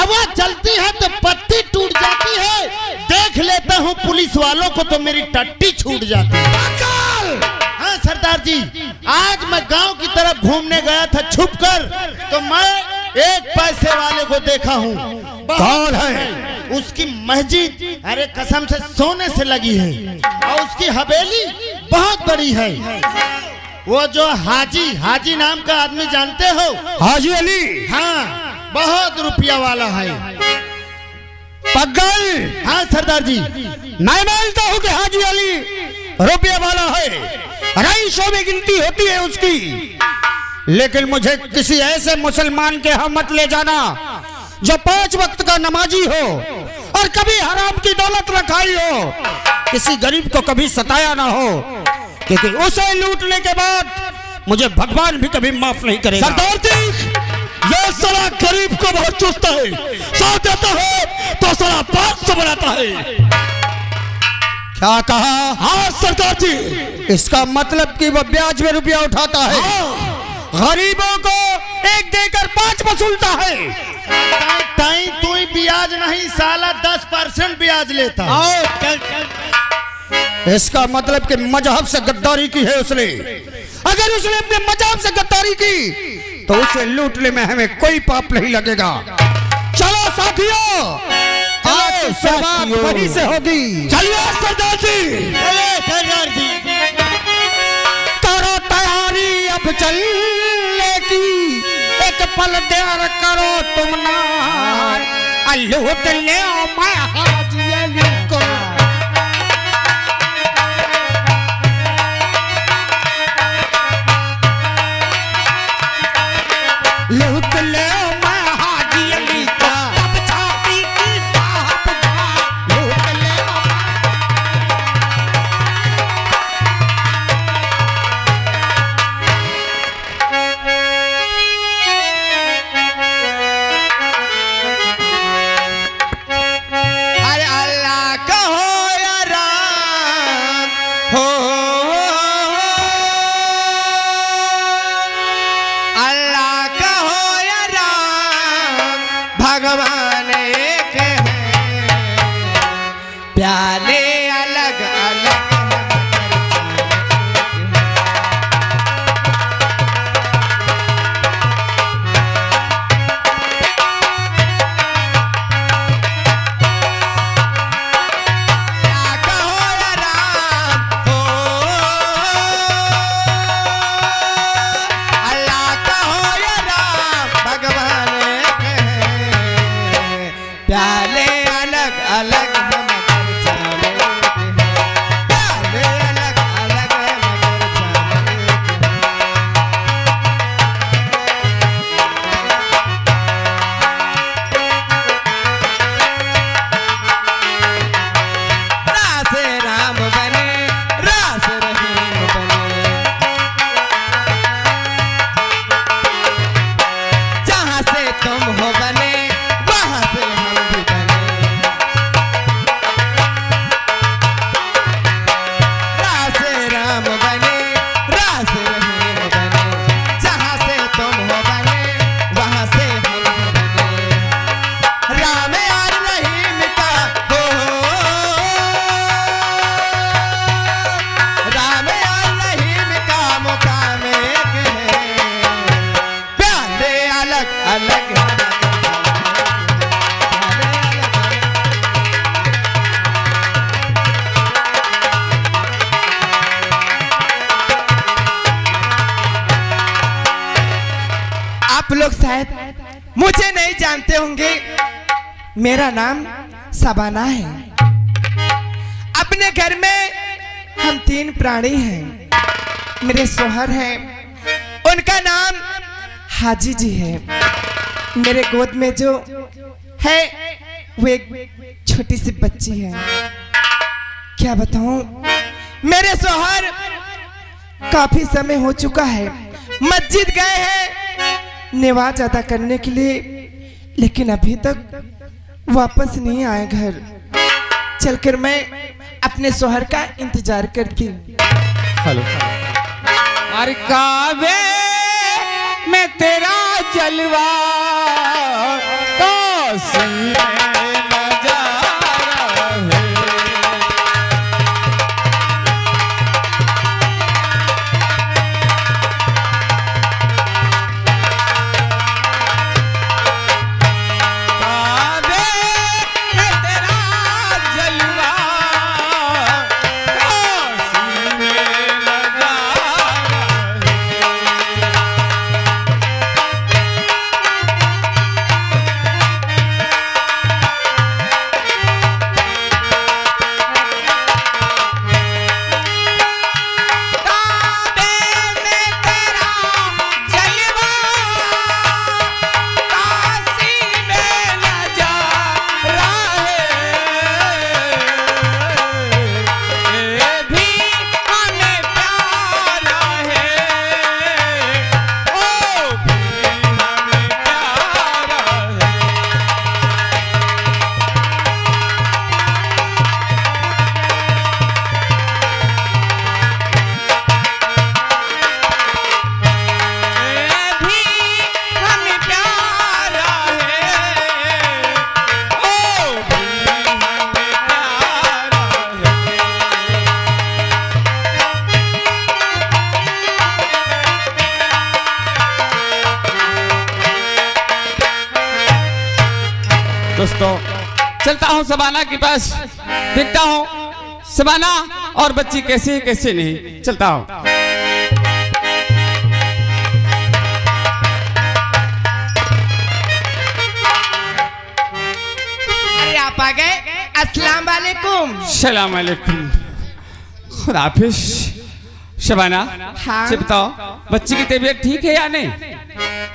हवा चलती है तो पत्ती टूट जाती है, देख लेता हूँ पुलिस वालों को तो मेरी टट्टी छूट जाती है। हाँ सरदार जी, आज मैं गांव की तरफ घूमने गया था छुपकर, तो मैं एक पैसे वाले को देखा हूँ। कौन है? उसकी मस्जिद अरे कसम से सोने से लगी है और उसकी हवेली बहुत बड़ी है। वो जो हाजी नाम का आदमी जानते हो? हाजी अली। हाँ, बहुत रुपया वाला है। पगल। हाँ सरदार जी, मैं मानता हूँ कि हाजी अली रुपया वाला है, रईसों में गिनती होती है उसकी, लेकिन मुझे किसी ऐसे मुसलमान के यहाँ मत ले जाना जो 5 वक्त का नमाजी हो और कभी हराम की दौलत न खाई हो, किसी गरीब को कभी सताया ना हो, क्योंकि उसे लूटने के बाद मुझे भगवान भी कभी माफ नहीं करेगा। सरदार जी, ये साला गरीब को बहुत चूसता है, 100 देता है तो साला 500 बनाता है। क्या कहा? हाँ सरदार जी। इसका मतलब कि वो ब्याज में रुपया उठाता है। हाँ। गरीबों को 1 देकर 5 वसूलता है। ताई तू ब्याज नहीं साला 10% ब्याज लेता। इसका मतलब कि मजहब से गद्दारी की है उसने। अगर उसने अपने मजहब से गद्दारी की तो उसे लूटने में हमें कोई पाप नहीं लगेगा। चलो साथियों, आज शुरुआत वहीं से होगी। चलिए सरदार जी। सरदार जी, करो तैयारी अब चलने की, एक पल देर करो तुम ना, लूट ले मैं हाजी अली को। लूट ले मैं हाजी अली का, अब छाती की ताप का, लूट ले। अरे अल्लाह का हो या राम हो, अल्लाह का हो या राम, भगवान एक है, प्याले अलग अलग आप लोग शायद मुझे नहीं जानते होंगे, मेरा नाम सबाना है। अपने घर में हम 3 प्राणी हैं। मेरे सोहर हैं, उनका नाम हाजी जी है। मेरे गोद में जो है वो एक छोटी सी बच्ची है। क्या बताऊं, मेरे सोहर काफी समय हो चुका है, मस्जिद गए हैं नमाज अदा करने के लिए, लेकिन अभी तक वापस नहीं आए घर। चलकर मैं अपने सोहर का इंतजार करती हूँ। हेलो। अरे काबे में तेरा जलवा तो काशी में नजारा है। काबे में तेरा जलवा, काशी में नजारा है। काबे में तेरा जलवा, काशी में नजारा है। ये भी हमें प्यारा है, ओ भी हमें प्यारा है। ये भी हमें प्यारा है, ओ भी हमें प्यारा है। दोस्तों, चलता हूँ शबाना के पास, देखता हूँ शबाना और बच्ची कैसे है कैसे नहीं। चलता हूँ। अरे आप आ गए, अस्सलाम वालेकुम। सलाम अलैकुम। खुदा हाफिज। शबाना, हाँ। से बताओ बच्ची की तबीयत ठीक है या नहीं?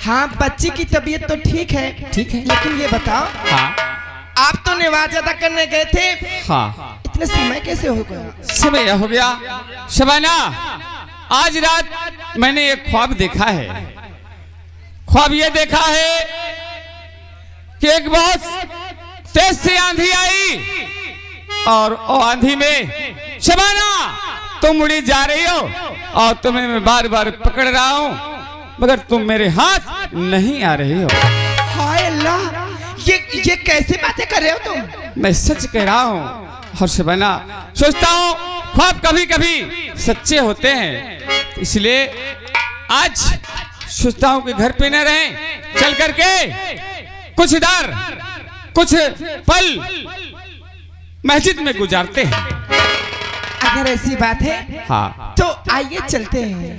हाँ, बच्ची की तबीयत तो ठीक है। ठीक है। लेकिन ये बताओ, हाँ आप तो नमाज अदा करने गए थे, हाँ। इतने समय कैसे हो गया? समय हो गया। शबाना, आज रात मैंने एक ख्वाब देखा है। ख्वाब ये देखा है कि एक बहुत तेज से आंधी आई और वो आंधी में शबाना तुम उड़ी जा रही हो और तुम्हें मैं बार बार पकड़ रहा हूं मगर तुम मेरे हाथ नहीं आ रही हो। हाय अल्लाह, ये कैसी बातें कर रहे हो तुम? मैं सच कह रहा हूँ। और शबाना, सोचता हूँ ख्वाब कभी कभी सच्चे होते हैं, इसलिए आज सोचता हूँ कि घर पे न रहें, चल करके कुछ इधर कुछ पल मस्जिद में गुजारते हैं। अगर ऐसी बात है हाँ, तो आइए चलते हैं।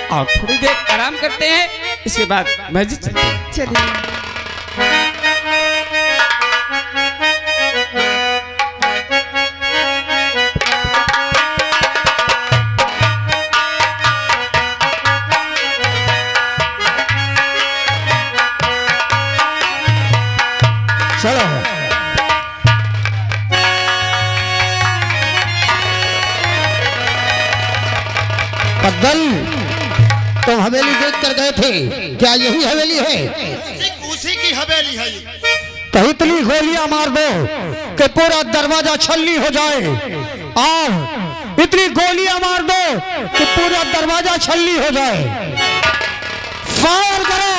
और थोड़ी देर आराम करते हैं, इसके बाद मस्जिद चलते हैं। चलिए। चलो पद्दल, तुम हवेली देख कर गए थे, क्या यही हवेली है? उसी की हवेली है ये। तो इतनी गोलियां मार दो कि पूरा दरवाजा छलनी हो जाए, और इतनी गोलियां मार दो कि पूरा दरवाजा छलनी हो जाए। फायर करो,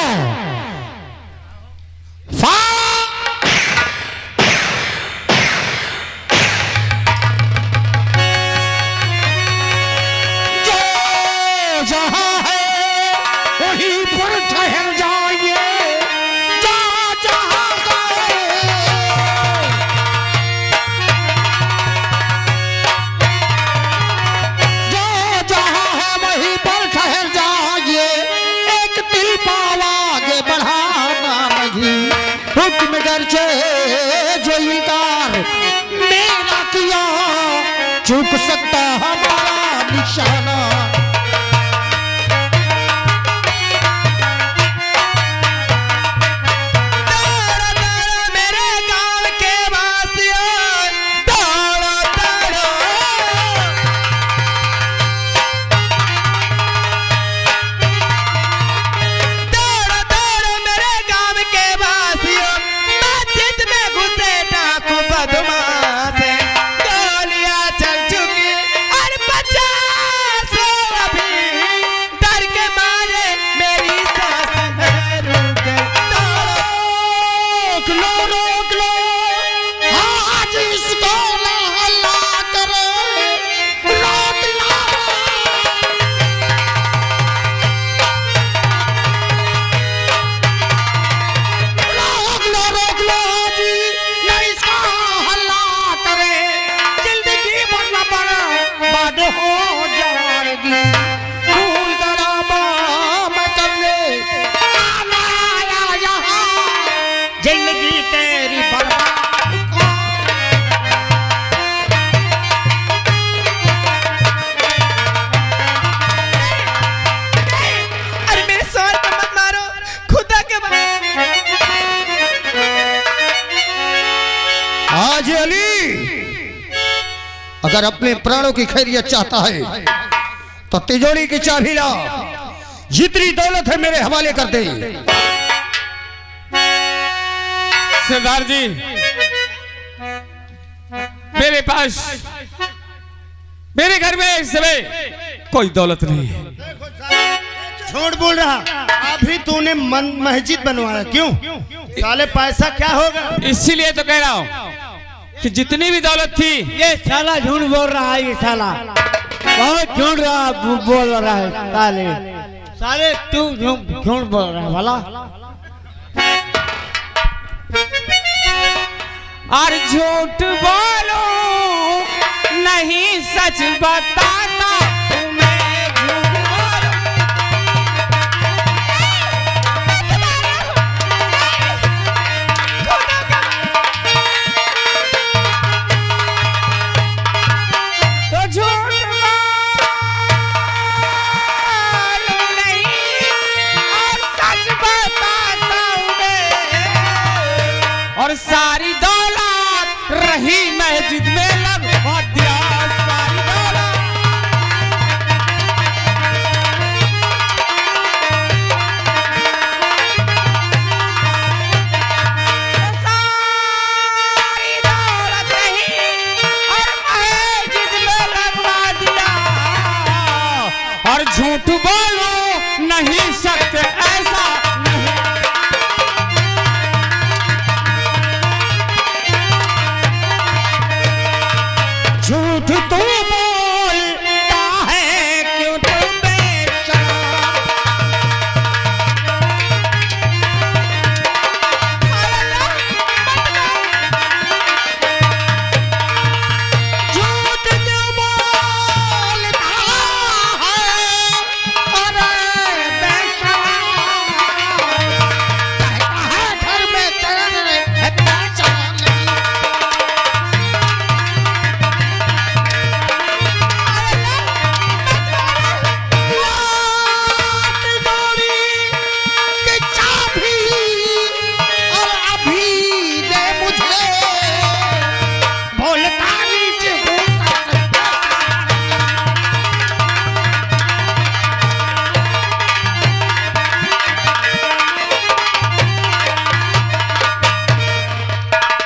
फायर। जो जहां है वहीं पर ठहर जाइए, जहां जहां गए। जो जहां है वहीं पर ठहर जाइए, एक तिल पाव आगे बढ़ाना नहीं। हुक्म गरजे जो इनकार मेरा किया, चूक सकता हमारा निशाना। मेरे गांव के वासियों, दौड़ो दौड़ो। दौड़ो दौड़ो मेरे गांव के वासियों, मस्जिद में घुसे डाकू बदमाश। गोलियां चल चुकी और 50 रोक लो आज इसको ना हल्ला करे, रोक लो। रोक लो जी, ना इसको हल्ला करे, जिंदगी बदला पर बाद हो जाएगी। भूल करा मैं कर ले आया यहाँ, जिंदगी तेरी बर्बाद। अरे मेरे सवाल को मत मारो, खुदा के आज अली अगर अपने प्राणों की खैरियत चाहता है तो तिजोरी की चाबी ला, जितनी दौलत है मेरे हवाले कर दे। सरदार जी, मेरे पास, मेरे घर में इस समय कोई दौलत नहीं है। झूठ बोल रहा, अभी तूने मस्जिद बनवाया, क्यों? साले पैसा क्या होगा? इसीलिए तो कह रहा हूँ कि जितनी भी दौलत थी, ये साला झूठ बोल रहा है, ये साला बहुत झूठ बोल रहा है। साले साले तू झूठ बोल रहा है भला। और झूठ बोलो नहीं सच बताता मैं, झूठ बोलो। तो झूठ बोलो नहीं और सच बताता हूँ मैं, और सारी दौलत रही मस्जिद में लगवा दिया, सारी दौलत। सारी दौलत रही और मस्जिद में लगवा दिया, और झूठ बोलो नहीं सकते ऐसा नहीं। झूठ तू बोलता है क्यों तू बेशरम, झूठ क्यों बोलता है अरे बेशरम, कहता है घर में तेरे है पहचान नहीं।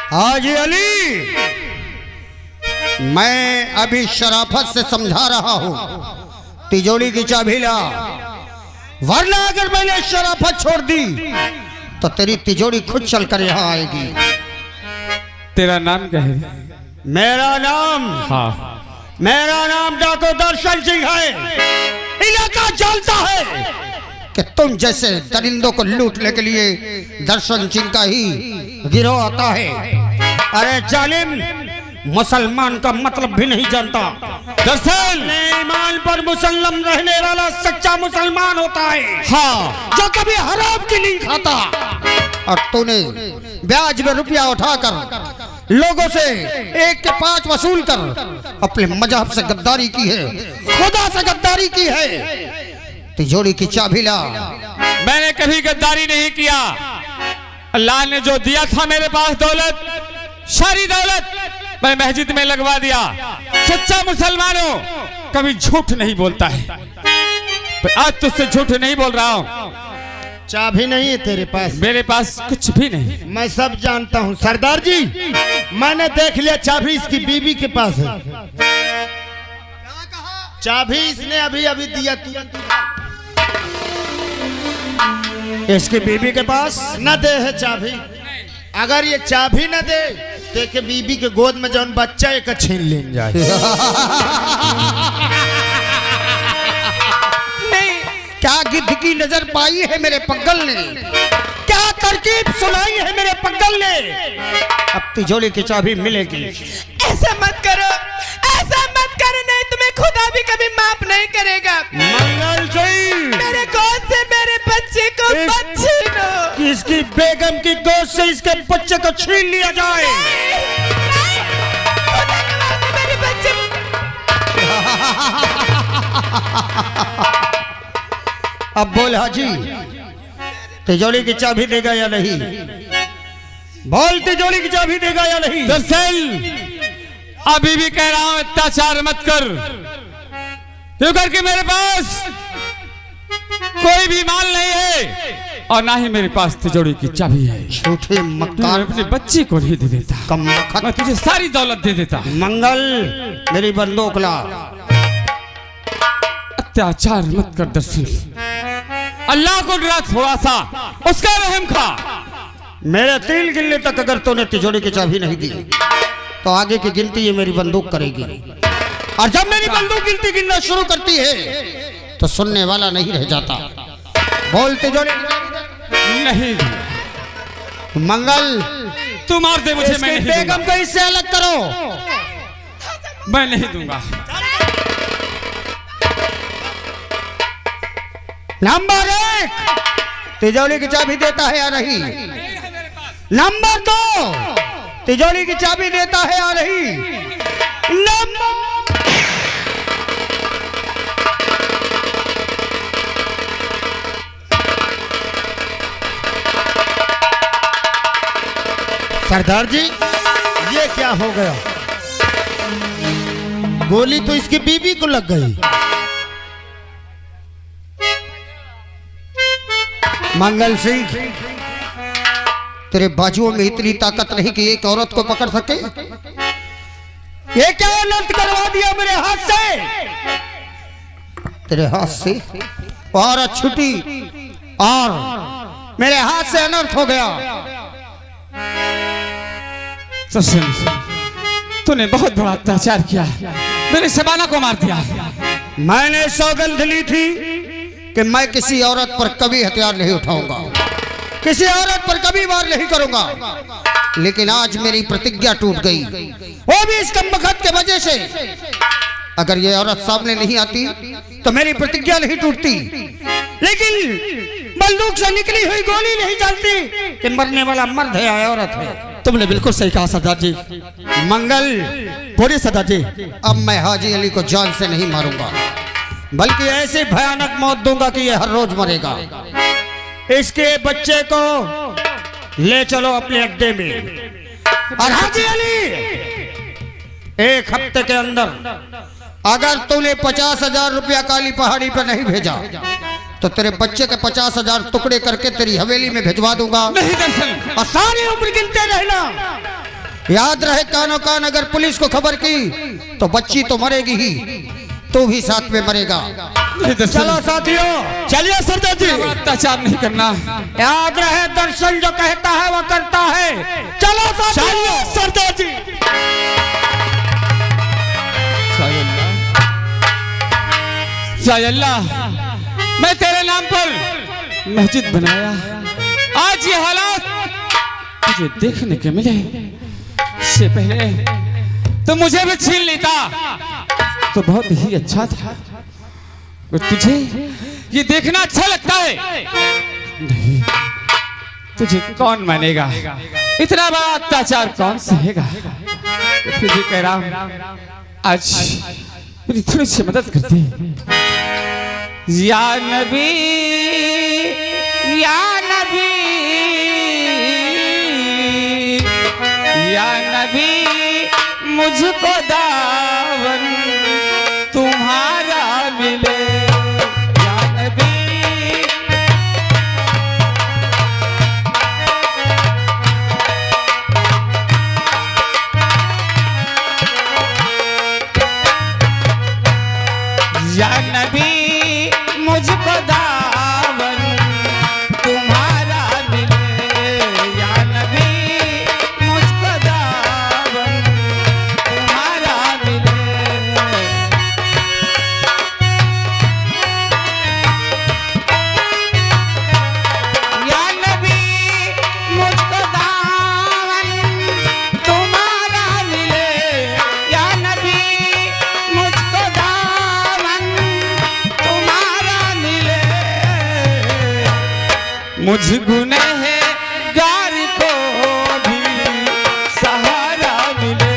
हाजी अली, मैं अभी शराफत से समझा रहा हूं, तिजोरी की चाबी ला, वरना अगर मैंने शराफत छोड़ दी तो तेरी तिजोरी खुद चल कर यहाँ आएगी। तेरा नाम क्या है? मेरा नाम, हाँ, मेरा नाम डाको दर्शन सिंह है। इलाका जानता है कि तुम जैसे दरिंदों को लूटने के लिए दर्शन सिंह का ही गिरोह आता है। अरे जालिम, मुसलमान का मतलब भी नहीं जानता। दरअसल ईमान पर मुसल्लम रहने वाला सच्चा मुसलमान होता है, हाँ, जो कभी हराम की नहीं खाता। और तूने ब्याज में रुपया उठाकर लोगों से 1 के 5 वसूल कर अपने मजहब से गद्दारी की है, खुदा से गद्दारी की है। तिजोरी की चाबी ला। मैंने कभी गद्दारी नहीं किया। अल्लाह ने जो दिया था मेरे पास दौलत, सारी दौलत मैं मस्जिद में लगवा दिया। सच्चा मुसलमान हो, कभी झूठ नहीं बोलता है। आज तुझसे झूठ नहीं बोल रहा हूँ। चाबी नहीं है तेरे पास? मेरे पास कुछ भी नहीं। मैं सब जानता हूँ सरदार जी, मैंने देख लिया, चाबी इसकी बीबी के पास है। चाबी इसने अभी अभी दिया तुरंत। इसकी बीबी के पास न दे है चाबी। अगर ये चाबी न दे तो के बीबी के गोद में जौन बच्चा एक छीन ले जाए। नहीं, क्या गिद्ध की नजर पाई है मेरे पगल ने, क्या तरकीब सुनाई है मेरे पगल ने। अब तिजोरी की चाबी मिलेगी। ऐसा मत करो, ऐसा मत करो, नहीं तुम्हें खुदा भी कभी माफ नहीं करेगा। मंगल जी, मेरे गोद से मेरे बच्चे को मत छीनो। इसकी बेगम की गोद से इसके बच्चे को छीन लिया जाए। नहीं, खुदा के वास्ते मेरे बच्चे। अब बोल हाजी, तिजोरी की चाबी देगा या नहीं? बोल, तिजोरी की चाबी देगा या नहीं? दरअसल अभी भी कह रहा हूं अत्याचार मत कर, क्यों करके मेरे पास कोई भी माल नहीं है और ना ही मेरे पास तिजोरी की चाबी है। झूठे मैं मक्कार, अपने बच्चे को नहीं दे देता, कम वक्त। मैं तुझे सारी दौलत दे देता। मंगल, मेरी बंदूक ला। अत्याचार मत कर दरअसल, अल्लाह को डरा थोड़ा सा, उसका रहम खा। मेरे 3 गिनने तक अगर तूने तिजोरी की चाबी नहीं दी तो आगे की गिनती ये मेरी बंदूक करेगी। और जब मेरी बंदूक गिनना शुरू करती है तो सुनने वाला नहीं रह जाता। बोल, तिजोरी की चाबी दे। नहीं, मंगल, तू मार दे मुझे, मैं इसकी नहीं दूंगा। बेगम को इससे अलग करो। मैं नहीं दूंगा। नंबर 1, तिजोरी की चाबी देता है या नहीं? नंबर 2, तिजोरी की चाबी देता है या नहीं? नंबर सरदार जी, ये क्या हो गया? गोली तो इसकी बीबी को लग गई। मंगल सिंह, तेरे बाजुओं में इतनी ताकत नहीं कि एक औरत को पकड़ सके? ये क्या अनर्थ करवा दिया मेरे हाथ से? तेरे हाथ से औरत छुटी और मेरे हाथ से अनर्थ हो गया। सचिन, तूने बहुत बड़ा अत्याचार किया, मेरे शबाना को मार दिया। मैंने सौगंध ली थी कि मैं किसी औरत पर कभी हथियार नहीं उठाऊंगा, किसी औरत पर कभी वार नहीं करूंगा, लेकिन आज मेरी प्रतिज्ञा टूट गई, वो भी इस कमबख्त के वजह से। अगर ये औरत सामने नहीं आती तो मेरी प्रतिज्ञा नहीं टूटती, लेकिन बंदूक से निकली हुई गोली नहीं चलती कि मरने वाला मर्द है या औरत है। तुमने बिल्कुल सही कहा सरदार जी। मंगल, बोलिए सरदार जी। अब मैं हाजी अली को जान से नहीं मारूंगा, बल्कि ऐसी भयानक मौत दूंगा कि यह हर रोज मरेगा। इसके बच्चे को ले चलो अपने अड्डे में, और हाजी अली, 1 हफ्ते के अंदर अगर तूने 50,000 रुपया काली पहाड़ी पर नहीं भेजा तो तेरे बच्चे के 50,000 टुकड़े करके तेरी हवेली में भिजवा दूंगा। नहीं दर्शन, और सारी उम्र गिनते रहना। याद रहे, कानो कान अगर पुलिस को खबर की तो बच्ची तो मरेगी ही, तू भी साथ में मरेगा। नहीं दर्शन, चलो साथियों, चलिए सरदार जी। अत्याचार नहीं करना। याद रहे, दर्शन जो कहता है वो करता है। चलो साथियों, चलिए सरदार जी। अल्लाह, मैं तेरे नाम पर मस्जिद बनाया, आज ये हालात तुझे देखने के मिले। इससे पहले तो मुझे भी छीन लेता तो बहुत ही अच्छा था। तुझे ये देखना अच्छा लगता है? नहीं, तुझे कौन मानेगा? इतना बड़ा अत्याचार कौन सहेगा? फिर भी कह रहा हूं, आज मेरी थोड़ी सी मदद कर दे। या नबी, या नबी, या नबी, मुझको दावन तुम्हारा मिले। या नबी, या नबी, मुझको दावन तुम्हारा मिले। या नबी, मुझ गुनहगार को भी सहारा मिले।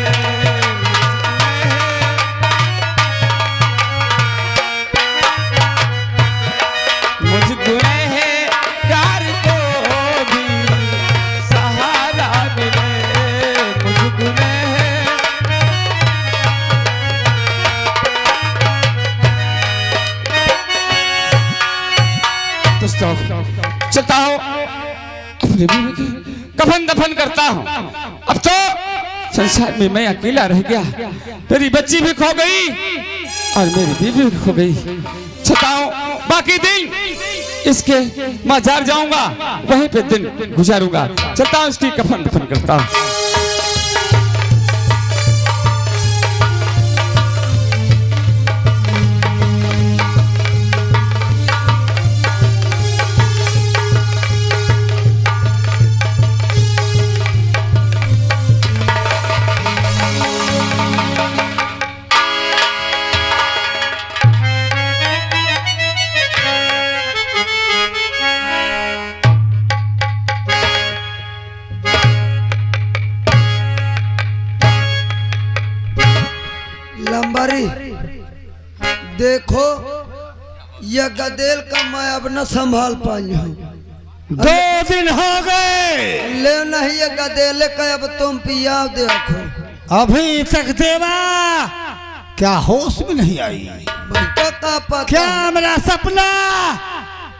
मुझ गुनहगार को भी सहारा मिले। मुझ दोस्तों चलता हूँ अपने बीवी की कफन दफन करता हूँ। अब तो संसार में मैं अकेला रह गया, मेरी बच्ची भी खो गई और मेरी बीवी भी खो गई। चलता हूँ, बाकी दिन इसके मजार जाऊंगा, वहीं पे दिन गुजारूंगा। चलता हूँ, इसकी कफन दफन करता हूँ। लंबारी देखो, यह गदेल का मैं अब न संभाल पाई हूँ। 2 दिन हो गए, ले नहीं ये गदेले का, अब तुम पिया देखो। अभी तक देवा क्या होश में नहीं आई? तो का पता क्या मेरा सपना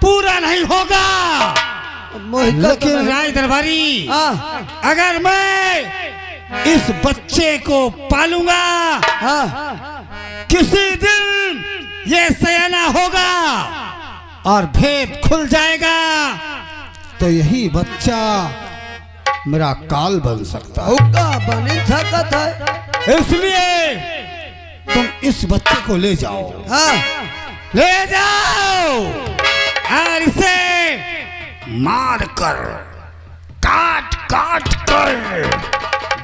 पूरा नहीं होगा? लेकिन राय दरबारी, अगर मैं इस बच्चे को पालूंगा, किसी दिन ये सयाना होगा और भेद खुल जाएगा, तो यही बच्चा मेरा काल बन सकता होगा। बनी सकता है, इसलिए तुम इस बच्चे को ले जाओ। ले जाओ और इसे मार कर, काट काट कर,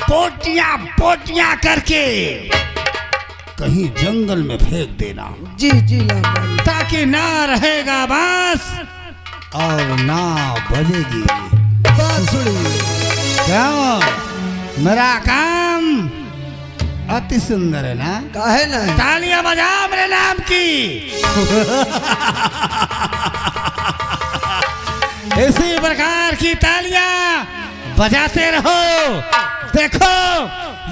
बोटियां बोटियां करके कहीं जंगल में फेंक देना। जी जी लंबारी, ताकि ना रहेगा बांस और ना बजेगी बांसुरी। क्या मेरा काम अति सुंदर है ना? काहे नहीं? तालियां बजा मेरे नाम की। इसी प्रकार की तालियां बजाते रहो। देखो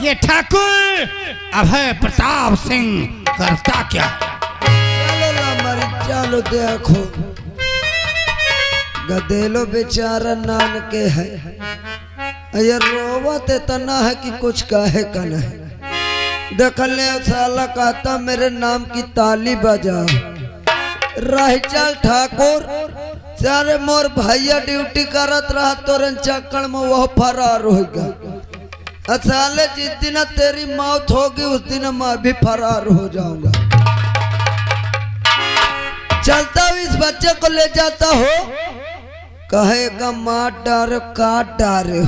ये ठाकुर अभय प्रताप सिंह करता क्या? चलो लंबारी चलो देखो, गदेलो बेचारा नान के है, ये रोवत इतना है कि कुछ कहे का नहीं। देख ले साला कहता मेरे नाम की ताली बजा। रह चल ठाकुर, सारे मोर भैया ड्यूटी करत रहा तोरन चक्कर में वह फरार होगा। साले जिस दिन तेरी मौत होगी उस दिन मैं भी फरार हो जाऊंगा। चलता हूँ, इस बच्चे को ले जाता हो, कहेगा मार डारो काट डारे।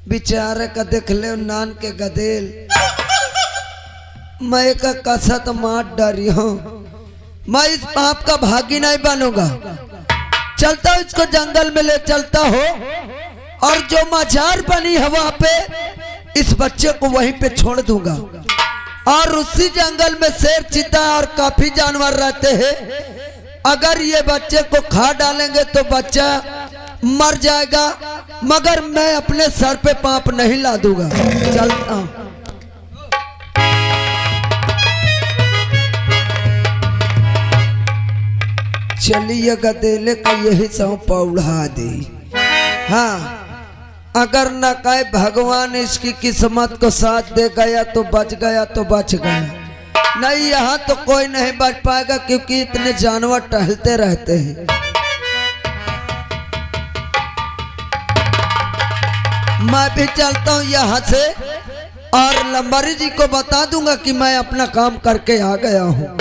बेचारे का देख ले नान के गदेल, मैं का कसत मार डारी हूँ। मैं इस पाप का भागी नहीं बनूंगा। चलता हूँ, इसको जंगल में ले चलता हो और जो मजार बनी है वहां पे इस बच्चे को वहीं पे छोड़ दूंगा। और उसी जंगल में शेर, चीता और काफी जानवर रहते हैं। अगर ये बच्चे को खा डालेंगे तो बच्चा मर जाएगा, मगर मैं अपने सर पे पाप नहीं ला दूंगा। चलता हूं। चलिए गदेले का यही सौंपा उड़ा दी। हाँ, अगर न कहे भगवान इसकी किस्मत को साथ दे गया तो बच गया तो बच गया, नहीं यहाँ तो कोई नहीं बच पाएगा क्योंकि इतने जानवर टहलते रहते हैं। मैं भी चलता हूँ यहाँ से और लंबारी जी को बता दूंगा कि मैं अपना काम करके आ गया हूँ।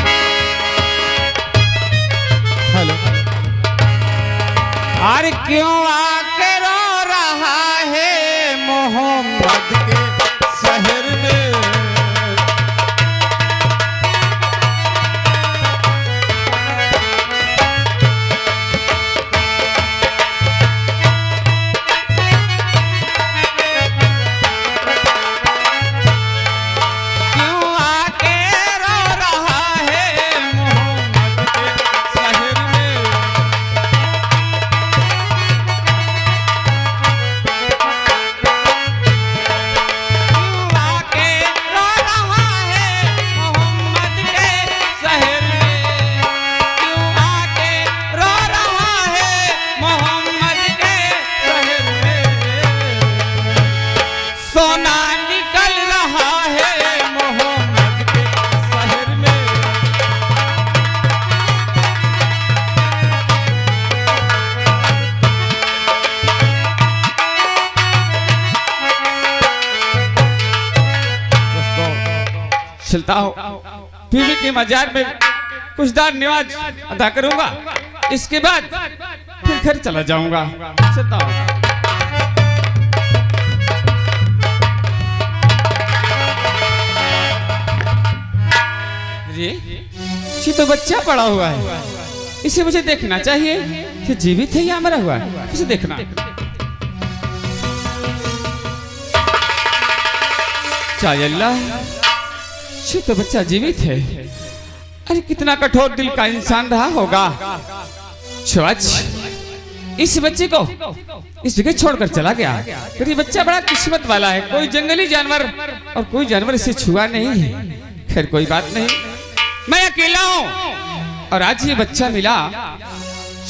अरे क्यों आके रो रहा है मोहम्मद के शहर में? सोना निकल रहा है मोहम्मद के शहर में। दोस्तों, चलता हूँ, बीवी के मजार में कुछ दान निवाज अदा करूंगा, इसके बाद फिर घर चला जाऊंगा। चलता हूँ। ये तो बच्चा पड़ा हुआ है, इसे मुझे देखना चाहिए कि जीवित है या मरा हुआ है, इसे देखना। चाहे अल्लाह, ये तो बच्चा जीवित है। अरे कितना कठोर दिल का इंसान रहा होगा जो आज इस बच्चे को इस जगह छोड़कर चला गया। फिर ये बच्चा बड़ा किस्मत वाला है, कोई जंगली जानवर और कोई जानवर इसे छुआ नहीं है। खैर कोई बात नहीं, मैं अकेला हूं और आज ये बच्चा मिला।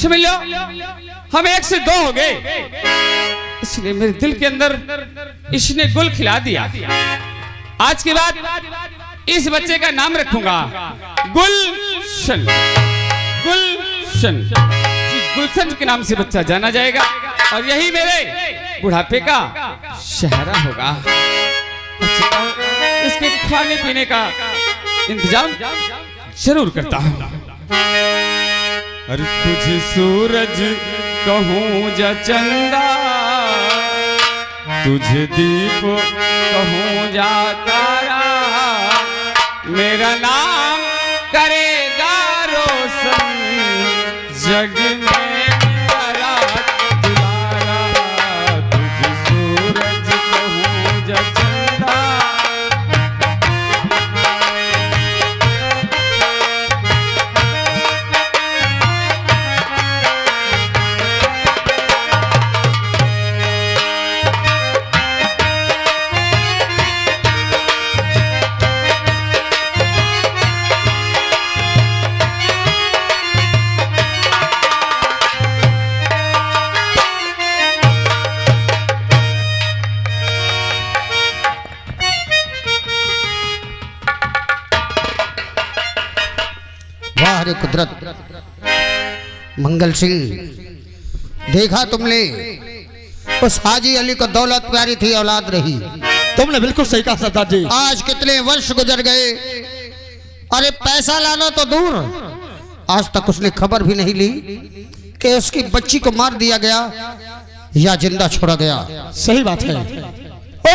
समझ लो हम 1 से 2 हो गए, इसलिए मेरे दिल के अंदर इसने गुल खिला दिया। आज के बाद इस बच्चे का नाम रखूंगा गुलशन। गुलशन, गुलशन के नाम से बच्चा जाना जाएगा और यही मेरे बुढ़ापे का सहारा होगा। इसके खाने पीने का इंतजाम जरूर करता हूँ। अरे तुझे सूरज कहूँ जा चंदा, तुझे दीप कहूँ जा तारा, मेरा नाम करेगा रोशन जग में मेरा दुलारा। तुझे सूरज कहूँ जा चंदा, वाह रे कुदरत। मंगल सिंह, देखा तुमने, उस हाजी अली को दौलत प्यारी थी, औलाद रही। तुमने बिल्कुल सही कहा सरदार जी। आज कितने वर्ष गुजर गए, अरे पैसा लाना तो दूर, आज तक उसने खबर भी नहीं ली कि उसकी बच्ची को मार दिया गया या जिंदा छोड़ा गया। सही बात है।